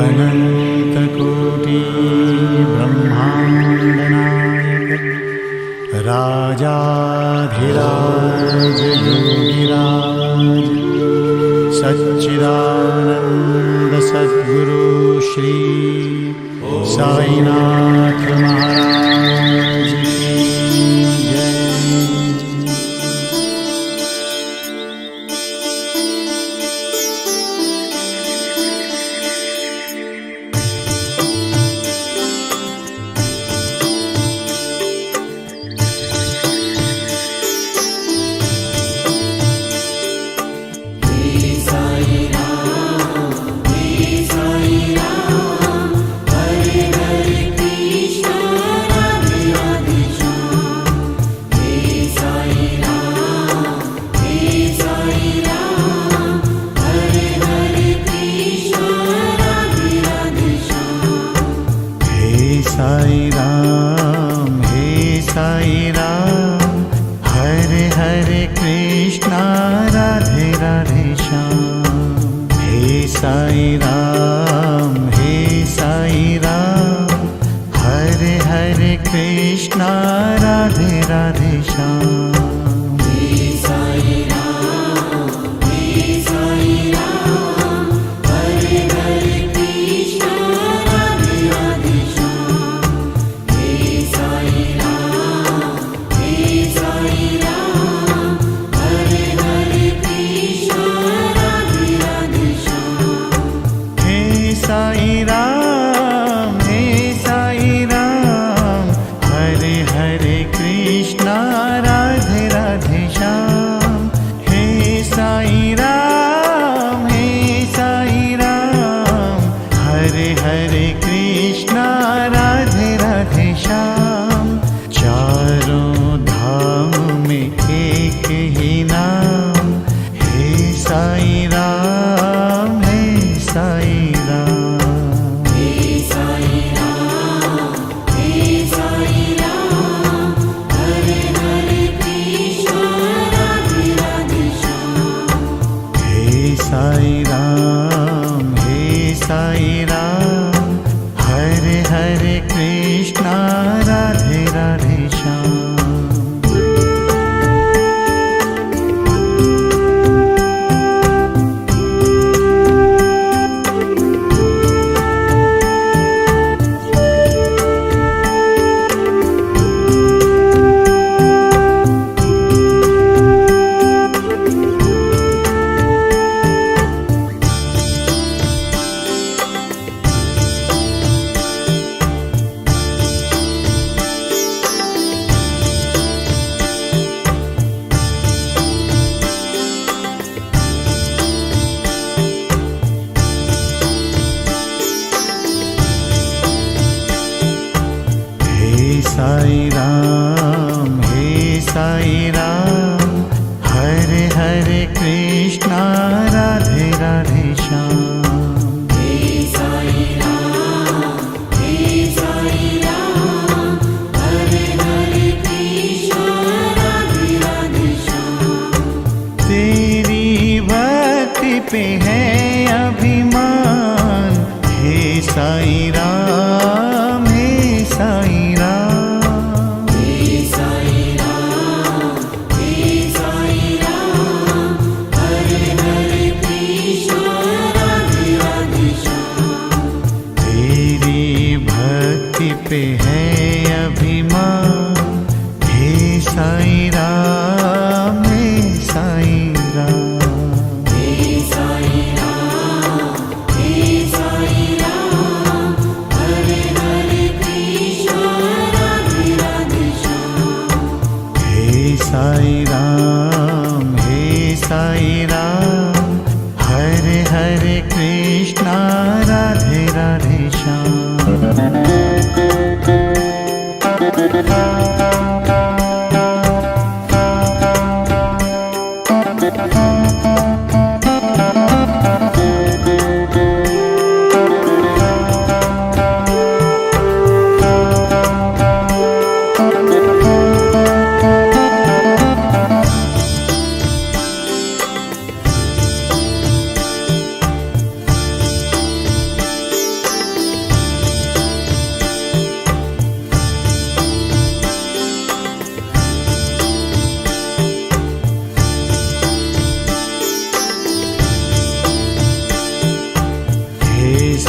अनन्तकोटि ब्रह्माण्डनायक राजाधिराज योगिराज सच्चिदानंद सद्गुरु श्री साईनाथ महाराज की जय। साई राम हरे हरे कृष्णा राधे राधे श्याम। हे साई राम हरे हरे कृष्णा राधे राधे श्याम। हे साई राम हरे हरे कृष्णा राधे राधे श्याम। साई राम हरे हरे कृष्णा राधे राधे श्याम। हे साई राम हरे हरे कृष्णा राधे राधे श्याम। चारों धाम में एक ही नाम, हे साई राम साई राम। हे साई राम हरे हरे कृष्णा राधे राधे श्याम। हे साई राम हरे हरे कृष्णा राधे राधे श्याम। साई राम हरे हरे कृष्णा राधे राधे श्याम। हे साई राम हरे हरे कृष्णा राधे राधे श्याम। तेरी भक्ति पे है अभिमान, हे साई राम पे है अभिमान, हे साई राम हरे हरे कृष्णा राधे राधे श्याम। हे साई राम हरे हरे कृष्णा राधे राधे श्याम।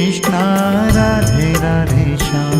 कृष्णा राधे राधे श्याम।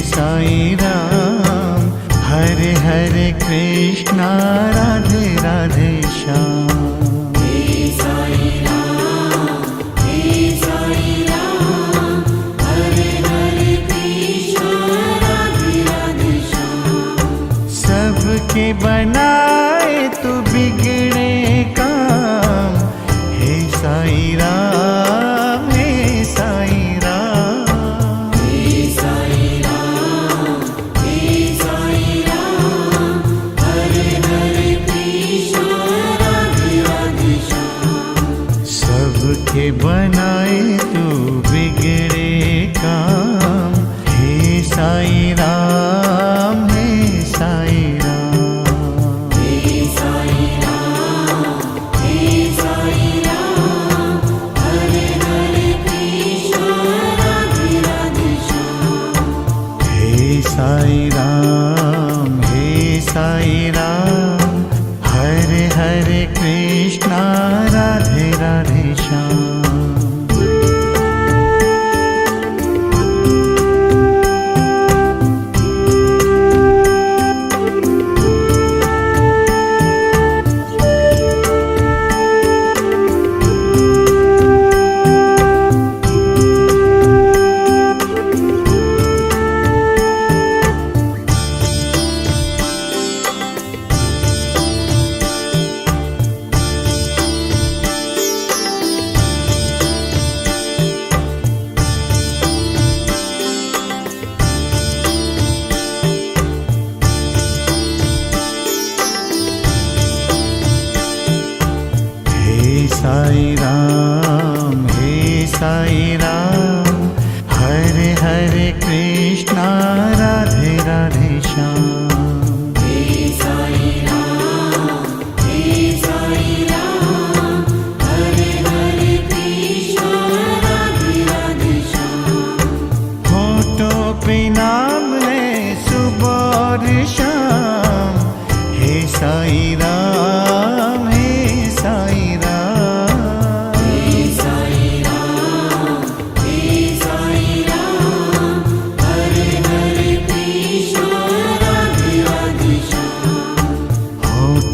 साई राम हरे हरे कृष्णा राधे राधे श्याम। हे साई राम हरे हरे कृष्णा राधे राधे श्याम। सबके बनाए तू बिगड़े काम, हे साई राम हे साई के बनाए तू बिगड़े काम, हे साई राम हे साई राम। हे साई राम हरे हरे कृष्णा राधे राधे श्याम। हे साई राम हरे हरे कृष्ण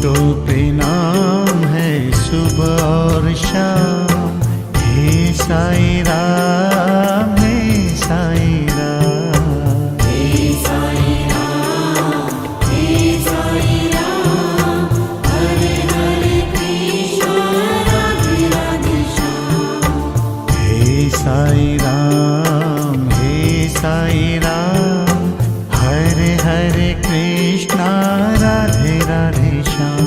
तो प्रणाम है सुबह और शाम। हे साईं राम, हे साईं राम, हे साईं राम, हे साईं राम, हरे हरे कृष्ण राधे राधे श्याम। हे साईं राम, हे साईं राम, हरे हरे कृष्णा राधे राधे श्याम।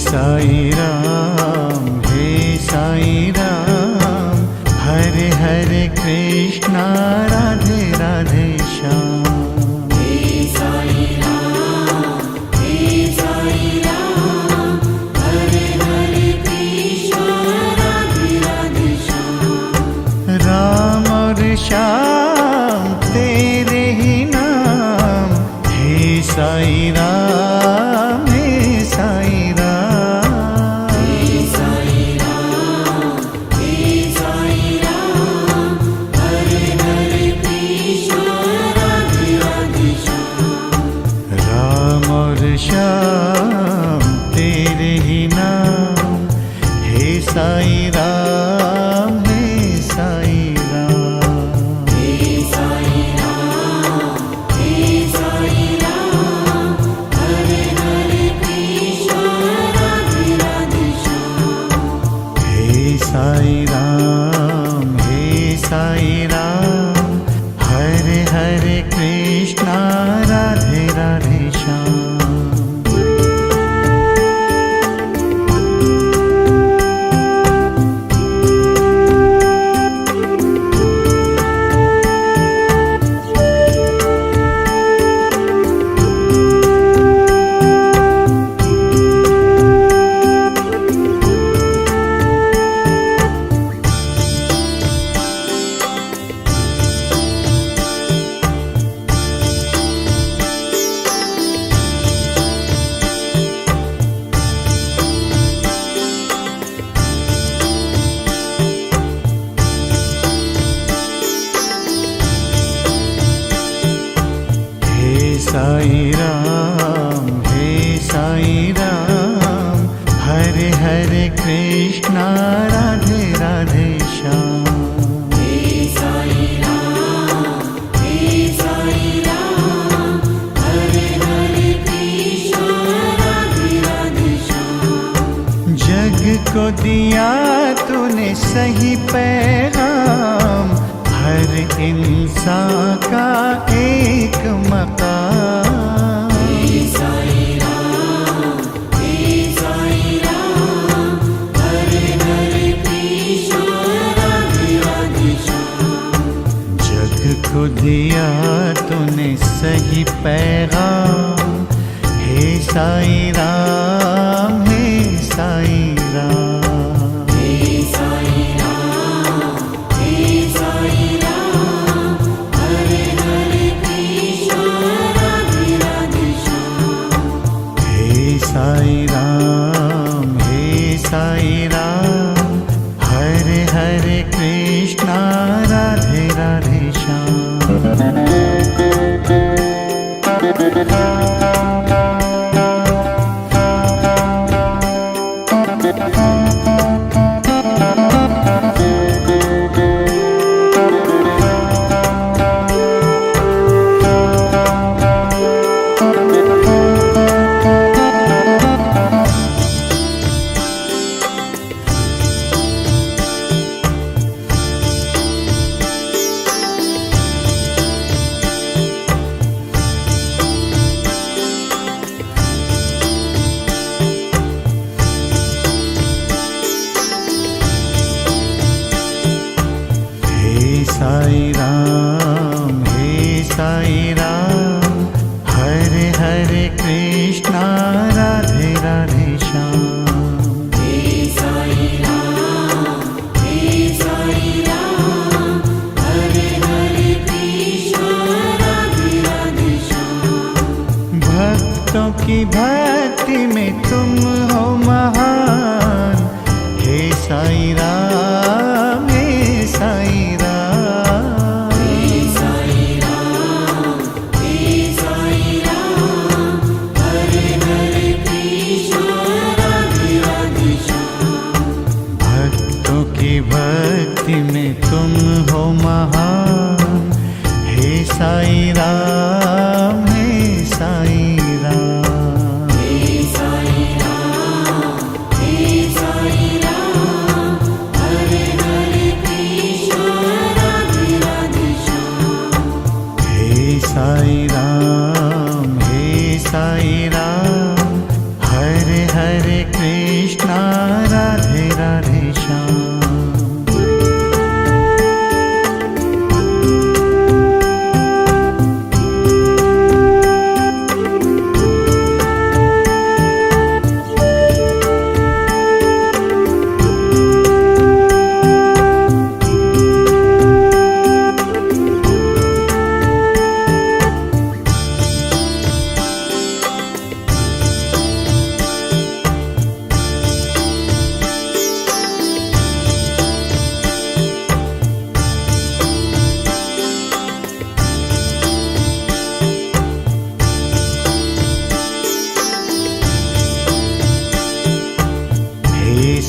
साईं राम, हे साईं राम, हरे हरे कृष्णा राधे राधे श्याम। हे साईं राम, हे साईं राम, हरे हरे कृष्ण राधे राधे श्याम। राम और श्याम तेरे ही नाम। हे साईं राम, हे साईं राम, श्याम तेरे ही नाम। हे साईं राम, हे साईं राम, हे साईं राम, हे साईं राम, हरे हरे कृष्ण राधे राधे श्याम। हे साईं राम, हे साईं राम, हरे हरे कृष्णा राधे राधे श्याम। साईं राम, हे साईं राम, हरे हरे कृष्णा राधे राधे श्याम। हे साईं राम, हे साईं राम, हरे हरे कृष्ण राधे राधे श्याम। जग को दिया तूने सही पैगाम, हर इंसान का एक मकाम। हे साईं राम, हे साईं राम, हरे हरे कृष्ण राधे राधे श्याम। जग को दिया तूने सही पैगाम। हे साईं राम, हे साईं राम, हे साईं राम, हे साईं राम, हरे हरे कृष्ण राधे राधे श्याम। हे साईं राम, हे साईं राम, हरे हरे कृष्णा राधे राधे श्याम।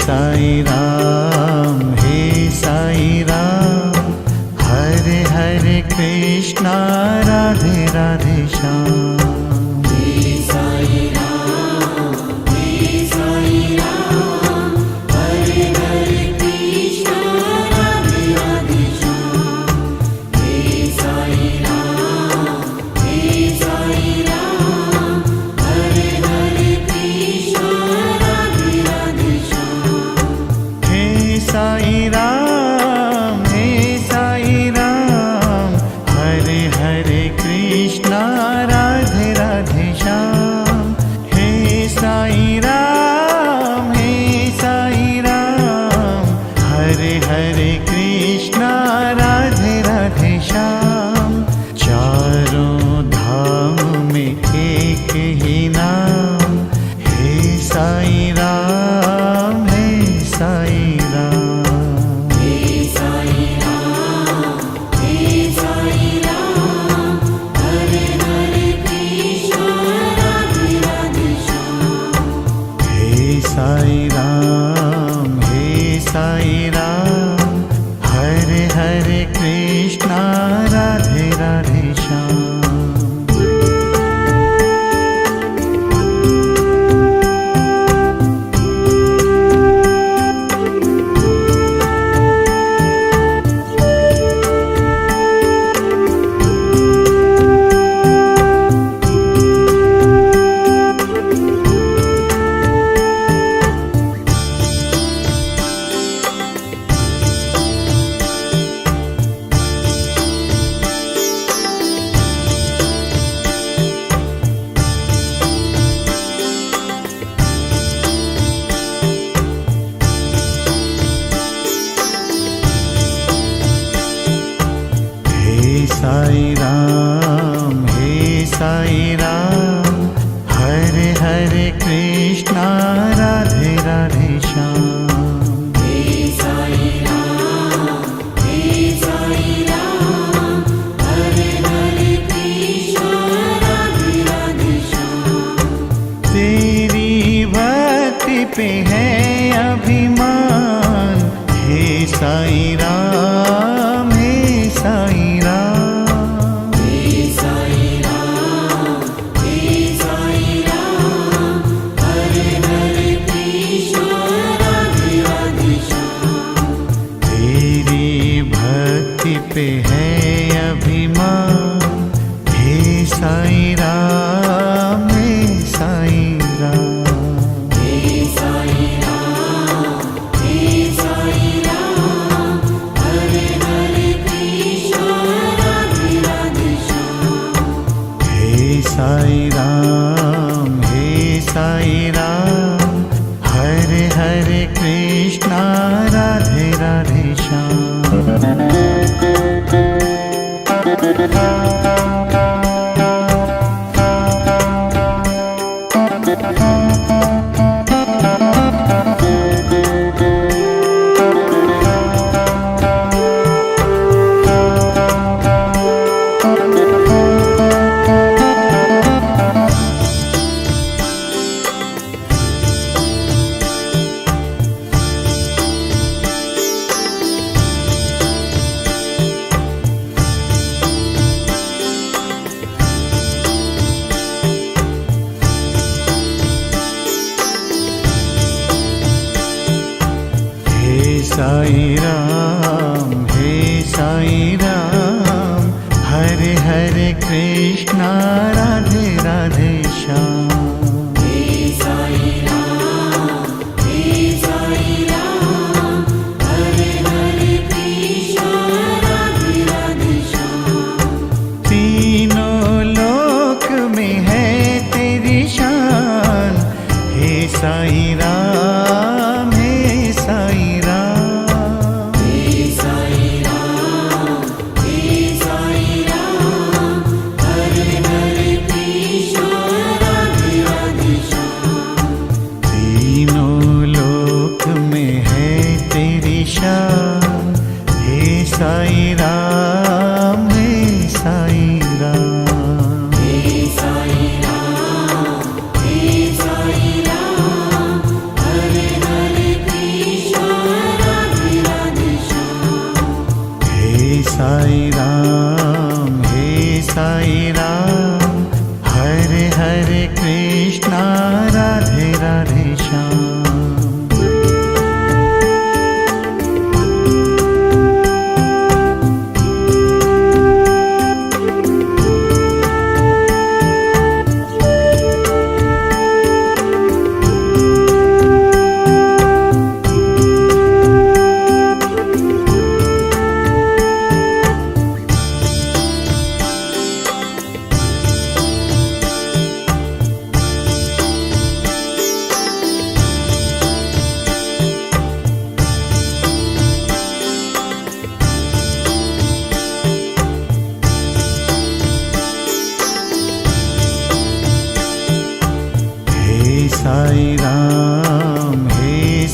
साई राम, हे साई राम, हरे हरे कृष्णा राधे राधे श्याम। हे साई राम, हे साई राम, हरे हरे कृष्णा राधे राधे श्याम। हे साई राम, हे साई राम, हरे हरे कृष्णा राधे राधे श्याम। हे साई राम, हे साई राम, हरे हरे कृष्णा राधे राधे श्याम। हे साई राम, हे साई राम, हरे हरे कृष्णा राधे राधे श्याम। चारों धाम में एक ही नाम, हे साई राम, हे साई राम। हे साई राम, हे साई राम, हरे हरे कृष्णा राधे राधे श्याम। हे साई राम, हे साई राम, हरे हरे कृष्णा राधे राधे श्याम। हे साई राम, हे साई राम, हरे हरे कृष्णा राधे राधे श्याम। हे साई राम, हे साई राम, हरे हरे कृष्णा राधे राधे श्याम। तेरी भक्ति पे है अभिमान, हे साई राम, हे साई राम। हे साई राम, हे साई राम, हरे हरे कृष्णा राधे राधे श्याम। तेरी भक्ति पे है अभिमान, हे साई राम, हे साई राम। हे साई राम, हे साई राम, हरे हरे कृष्णा राधे राधे श्याम। हे साई राम, हे साई राम, हरे हरे कृष्णा राधे राधे साई राम, हे साई राम, हरे हरे कृष्णा राधे राधे श्याम। हे साई राम, हे साई राम, हरे हरे कृष्णा राधे राधे श्याम। तीनों लोक में है तेरी शान, हे साई राम, हे साई राम। हे साई राम, हे साई राम, हरे हरे कृष्णा राधे राधे श्याम। तीनों लोक में है तेरी शान, हे साई राम, हे साई राम। हे साई राम, हे साई राम, हरे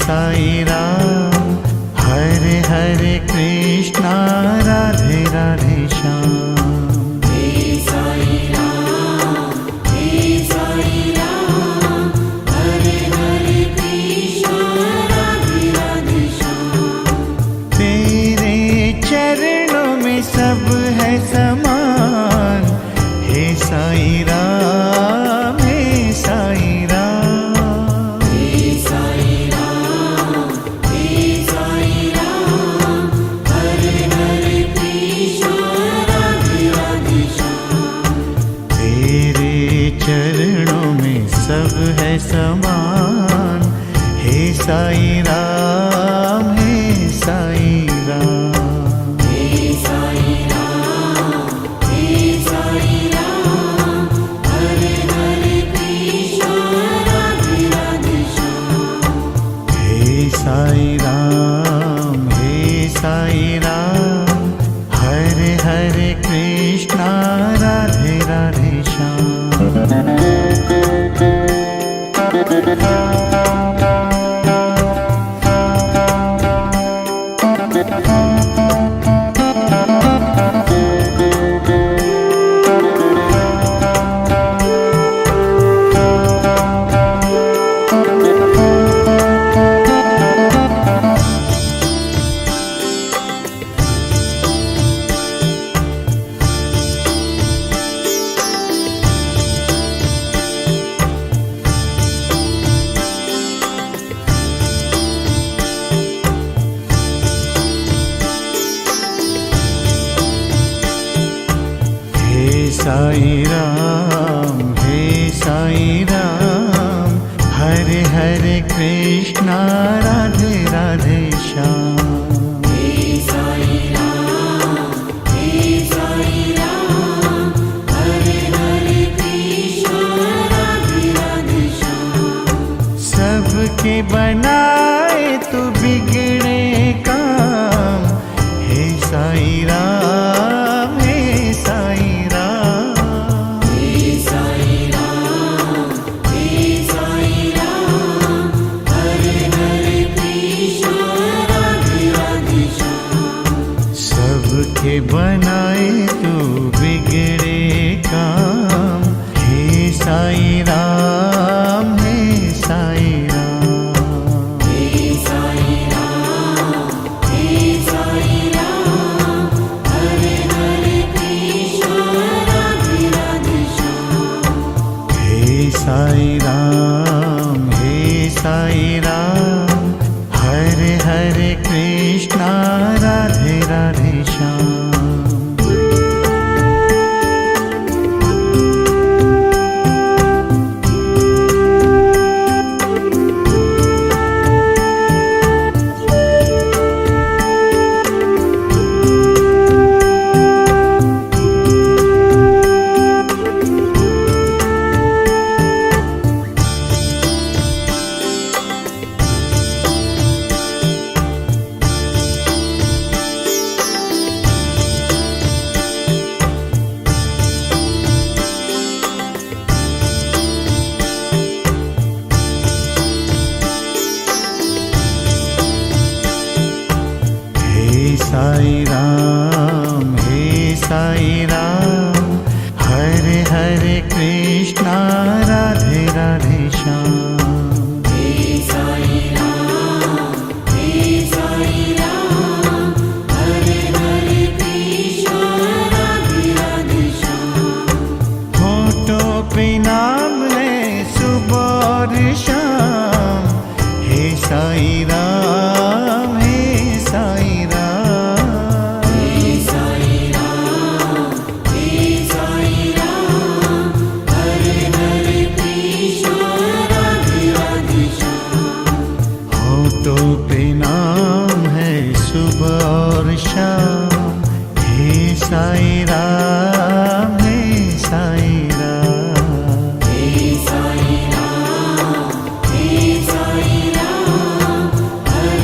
साई राम, हरे हरे कृष्णा, राधे राधे श्याम। हे साई राम, हरे हरे कृष्ण राधे राधे श्याम। तेरे चरणों में सब है समान, हे साई राम, हे साई राम। हे साई राम, हरे हरे कृष्ण राधे राधे श्याम। तेरे चरणों में सब है समान, हे साई राम, हे साई राम। हे साई राम, हरे हरे कृष्ण राधे राधे श्याम। हे साई राम, हे साई राम, हरे हरे कृष्णा, राधे राधे श्याम। हे साई राम, हे साई राम, हरे हरे कृष्णा, राधे राधे श्याम। हे साई राम, हरे हरे कृष्ण राधे राधे श्याम। सबके बनाए तू बिगड़े काम, हे साई राम, हे साई राम। हे साई राम, हरे हरे कृष्ण राधे राधे श्याम। सबके बनाए तू बिगड़े काम, हे साई राम, हे साई राम। हे साई राम, हरे हरे कृष्ण राधे राधे श्याम। हे साई राम, हे साई राम, हरे हरे कृष्णा, राधे राधे श्याम। हे साई राम, हे साई राम, हरे हरे कृष्णा, राधे राधे श्याम। हे साई राम, हरे हरे कृष्ण राधे राधे श्याम। होठों पे नाम है सुबह और शाम, हे साई राम, हे साई राम। हे साई राम, हरे हरे कृष्ण राधे राधे श्याम। होठों पे नाम है सुबह और शाम, हे साई राम, हे साई राम। हे साई राम, हरे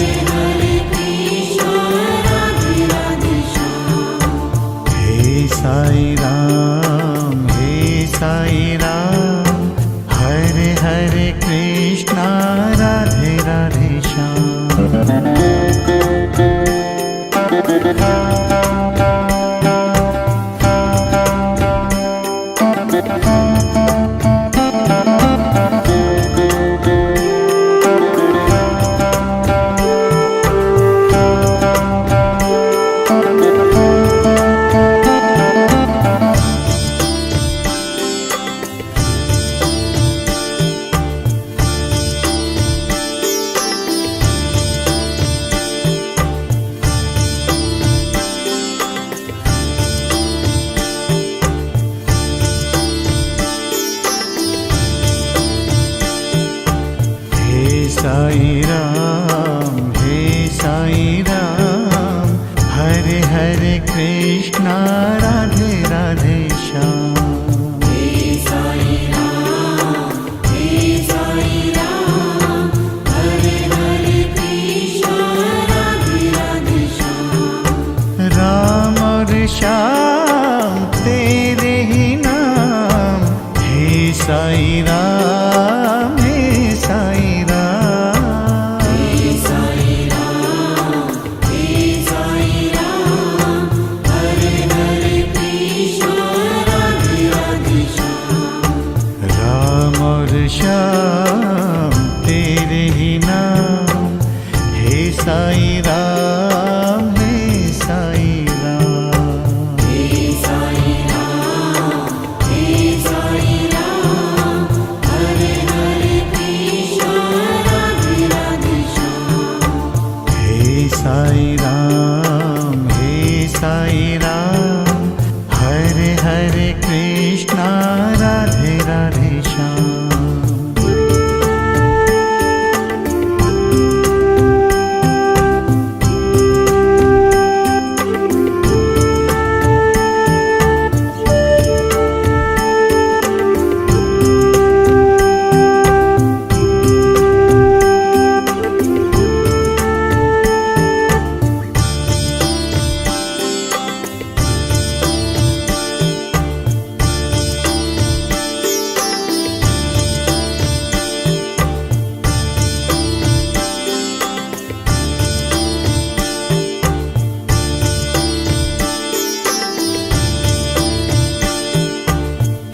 राम, हे साई राम, हरे हरे कृष्णा, राधे राधे श्याम। हे साई राम, हे साई राम, हरे हरे कृष्ण, राधे राधे श्याम। राम और श्याम तेरे ही नाम, हे साई राम, हे साई राम। हे साई राम, हे साई राम, हरे हरे कृष्ण, राधे राधे श्याम। राम और श्याम तेरे ही नाम, हे साई राम, हे साई राम। हे साई राम, हे साई राम, हरे हरे कृष्ण, राधे राधे श्याम। हे साई राम, हे साई राम, हरे हरे कृष्णा, राधे राधे श्याम।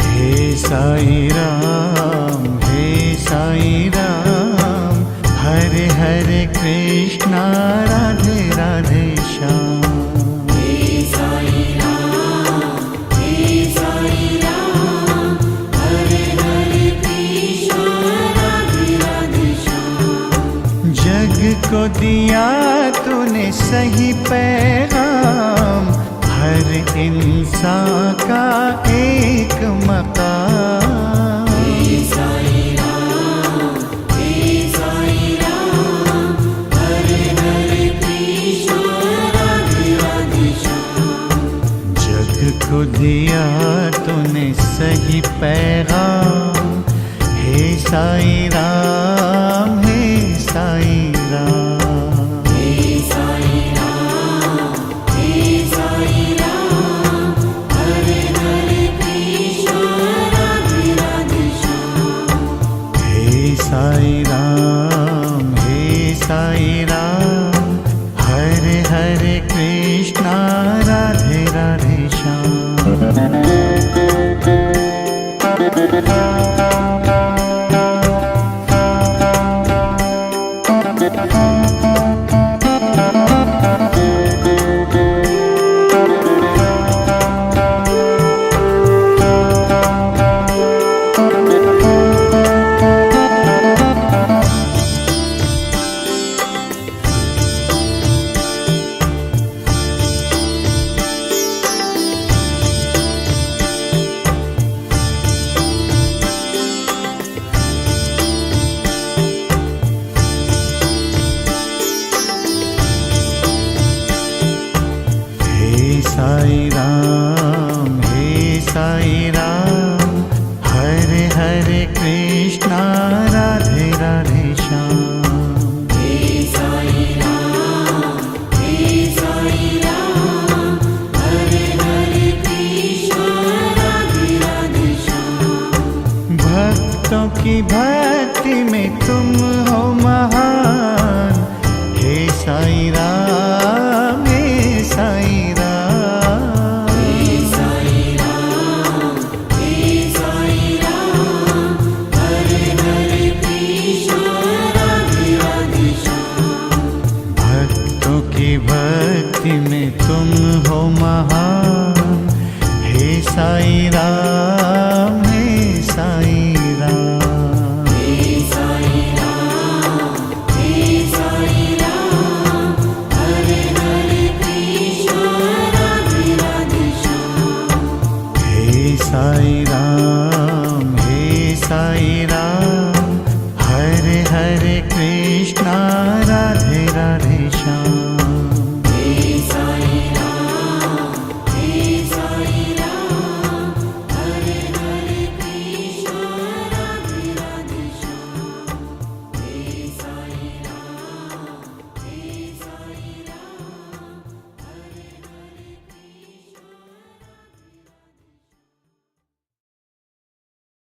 हे साई राम, हे साई राम, हरे हरे कृष्णा, राधे राधे श्याम। हे साई राम, हे साई राम, हरे हरे कृष्ण, राधे राधे श्याम। जग को दिया तूने सही पैगाम, हर इंसान का एक मकाम। हे साई राम, हे साई राम, हरे हरे कृष्ण, राधे राधे श्याम। जग को दिया तूने सही पैगाम, हे साई राम, हे साई राम। हे साई राम, हे साई राम, हरे हरे कृष्ण, राधे राधे श्याम। हे साई राम, हे साई राम, हरे हरे कृष्णा, राधे राधे श्याम।